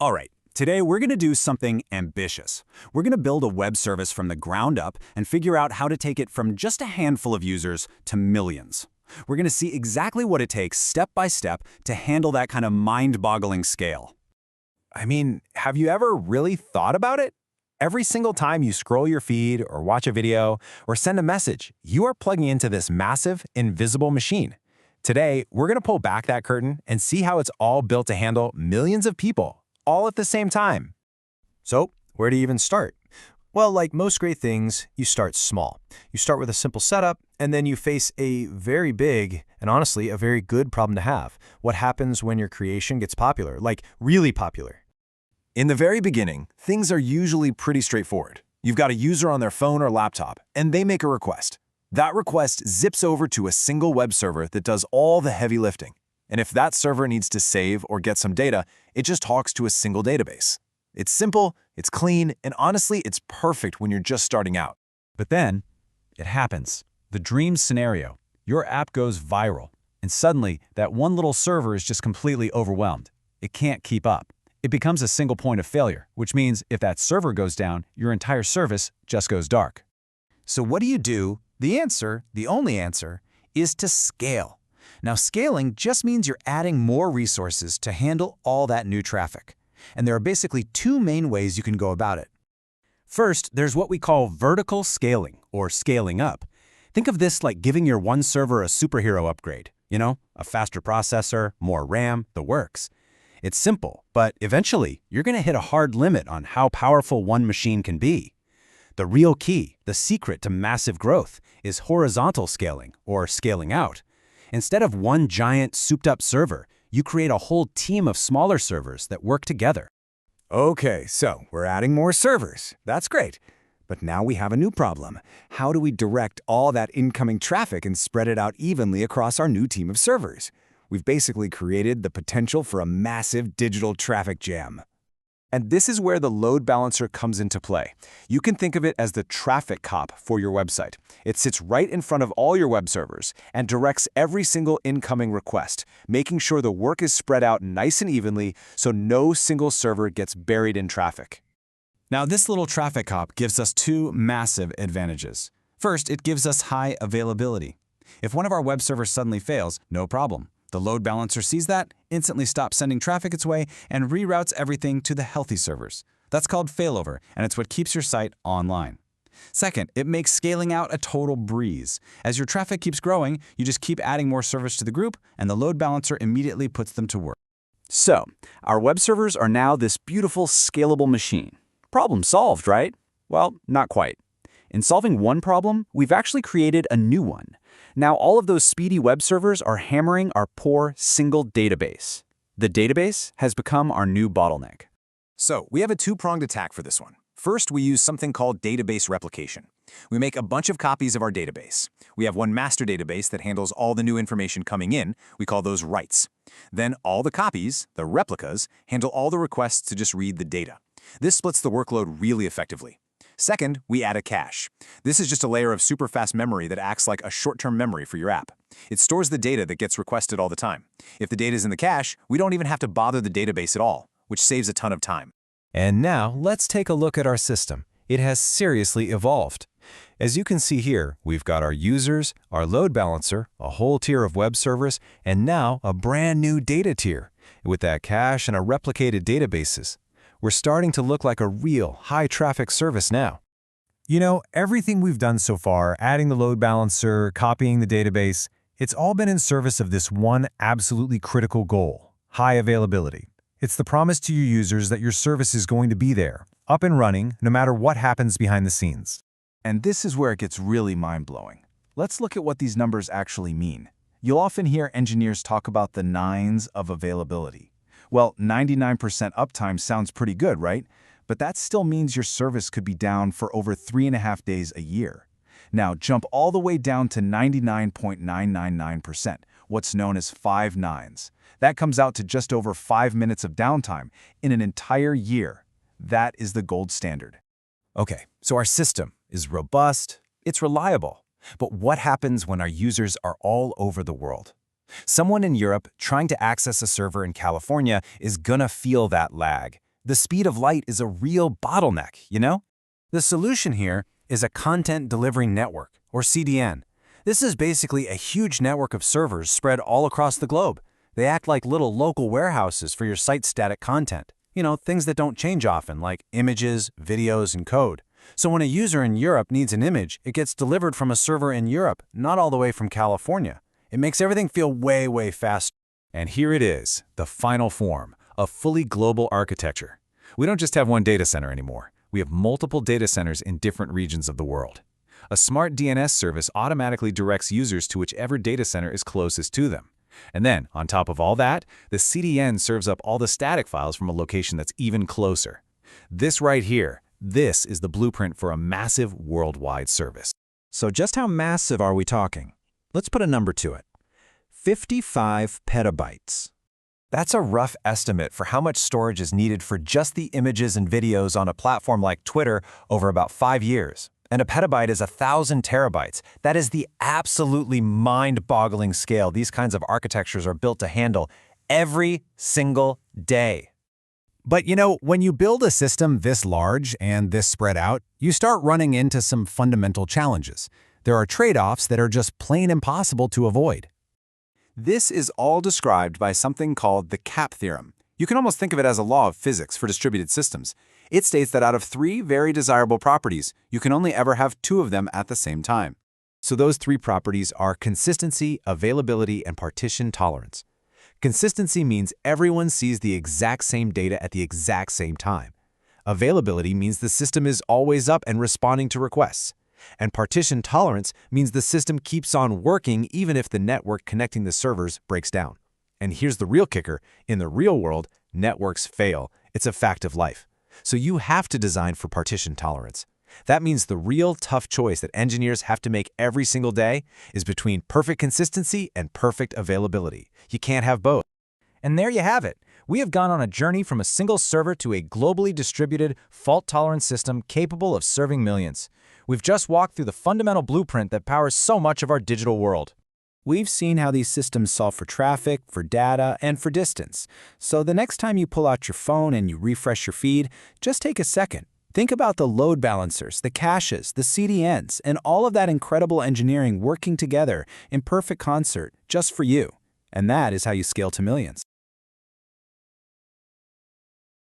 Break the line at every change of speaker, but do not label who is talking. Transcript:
All right, today we're going to do something ambitious. We're going to build a web service from the ground up and figure out how to take it from just a handful of users to millions. We're going to see exactly what it takes step by step to handle that kind of mind-boggling scale.
I mean, have you ever really thought about it? Every single time you scroll your feed or watch a video or send a message, you are plugging into this massive, invisible machine. Today, we're going to pull back that curtain and see how it's all built to handle millions of people, all at the same time.
So, where do you even start? Well, like most great things, you start small. You start with a simple setup, and then you face a very big, and honestly, a very good problem to have. What happens when your creation gets popular, like really popular?
In the very beginning, things are usually pretty straightforward. You've got a user on their phone or laptop, and they make a request. That request zips over to a single web server that does all the heavy lifting. And if that server needs to save or get some data, it just talks to a single database. It's simple, it's clean, and honestly, it's perfect when you're just starting out.
But then, it happens. The dream scenario. Your app goes viral, and suddenly, that one little server is just completely overwhelmed. It can't keep up. It becomes a single point of failure, which means if that server goes down, your entire service just goes dark.
So what do you do? The answer, the only answer, is to scale. Now, scaling just means you're adding more resources to handle all that new traffic. And there are basically two main ways you can go about it.
First, there's what we call vertical scaling, or scaling up. Think of this like giving your one server a superhero upgrade. You know, a faster processor, more RAM, the works. It's simple, but eventually, you're going to hit a hard limit on how powerful one machine can be. The real key, the secret to massive growth, is horizontal scaling, or scaling out. Instead of one giant souped-up server, you create a whole team of smaller servers that work together.
Okay, so we're adding more servers. That's great. But now we have a new problem. How do we direct all that incoming traffic and spread it out evenly across our new team of servers? We've basically created the potential for a massive digital traffic jam. And this is where the load balancer comes into play. You can think of it as the traffic cop for your website. It sits right in front of all your web servers and directs every single incoming request, making sure the work is spread out nice and evenly so no single server gets buried in traffic.
Now, this little traffic cop gives us two massive advantages. First, it gives us high availability. If one of our web servers suddenly fails, no problem. The load balancer sees that, instantly stops sending traffic its way, and reroutes everything to the healthy servers. That's called failover, and it's what keeps your site online. Second, it makes scaling out a total breeze. As your traffic keeps growing, you just keep adding more servers to the group, and the load balancer immediately puts them to work. So, our web servers are now this beautiful, scalable machine. Problem solved, right? Well, not quite. In solving one problem, we've actually created a new one. Now, all of those speedy web servers are hammering our poor single database. The database has become our new bottleneck.
So, we have a two-pronged attack for this one. First, we use something called database replication. We make a bunch of copies of our database. We have one master database that handles all the new information coming in. We call those writes. Then all the copies, the replicas, handle all the requests to just read the data. This splits the workload really effectively. Second, we add a cache. This is just a layer of super fast memory that acts like a short-term memory for your app. It stores the data that gets requested all the time. If the data is in the cache, we don't even have to bother the database at all, which saves a ton of time.
And now, let's take a look at our system. It has seriously evolved. As you can see here, we've got our users, our load balancer, a whole tier of web servers, and now a brand new data tier. With that cache and our replicated databases, we're starting to look like a real high-traffic service now. You know, everything we've done so far, adding the load balancer, copying the database, it's all been in service of this one absolutely critical goal: high availability. It's the promise to your users that your service is going to be there, up and running, no matter what happens behind the scenes.
And this is where it gets really mind-blowing. Let's look at what these numbers actually mean. You'll often hear engineers talk about the nines of availability. Well, 99% uptime sounds pretty good, right? But that still means your service could be down for over 3.5 days a year. Now, jump all the way down to 99.999%, what's known as 5 nines. That comes out to just over 5 minutes of downtime in an entire year. That is the gold standard.
Okay, so our system is robust, it's reliable. But what happens when our users are all over the world? Someone in Europe trying to access a server in California is gonna feel that lag.
The speed of light is a real bottleneck, you know? The solution here is a content delivery network, or CDN. This is basically a huge network of servers spread all across the globe. They act like little local warehouses for your site's static content. You know, things that don't change often, like images, videos, and code. So when a user in Europe needs an image, it gets delivered from a server in Europe, not all the way from California. It makes everything feel way, way faster.
And here it is, the final form, a fully global architecture. We don't just have one data center anymore. We have multiple data centers in different regions of the world. A smart DNS service automatically directs users to whichever data center is closest to them. And then, on top of all that, the CDN serves up all the static files from a location that's even closer. This right here, this is the blueprint for a massive worldwide service.
So just how massive are we talking? Let's put a number to it. 55 petabytes. That's a rough estimate for how much storage is needed for just the images and videos on a platform like Twitter over about 5 years. And a petabyte is 1,000 terabytes. That is the absolutely mind-boggling scale these kinds of architectures are built to handle every single day.
But you know, when you build a system this large and this spread out, you start running into some fundamental challenges. There are trade-offs that are just plain impossible to avoid.
This is all described by something called the cap theorem. You can almost think of it as a law of physics for distributed systems. It states that out of 3 very desirable properties, you can only ever have 2 of them at the same time.
So those 3 properties are consistency, availability, and partition tolerance. Consistency means everyone sees the exact same data at the exact same time. Availability means the system is always up and responding to requests. And partition tolerance means the system keeps on working even if the network connecting the servers breaks down. And here's the real kicker. In the real world, networks fail. It's a fact of life. So you have to design for partition tolerance. That means the real tough choice that engineers have to make every single day is between perfect consistency and perfect availability. You can't have both.
And there you have it. We have gone on a journey from a single server to a globally distributed, fault-tolerant system capable of serving millions. We've just walked through the fundamental blueprint that powers so much of our digital world.
We've seen how these systems solve for traffic, for data, and for distance. So the next time you pull out your phone and you refresh your feed, just take a second. Think about the load balancers, the caches, the CDNs, and all of that incredible engineering working together in perfect concert just for you. And that is how you scale to millions.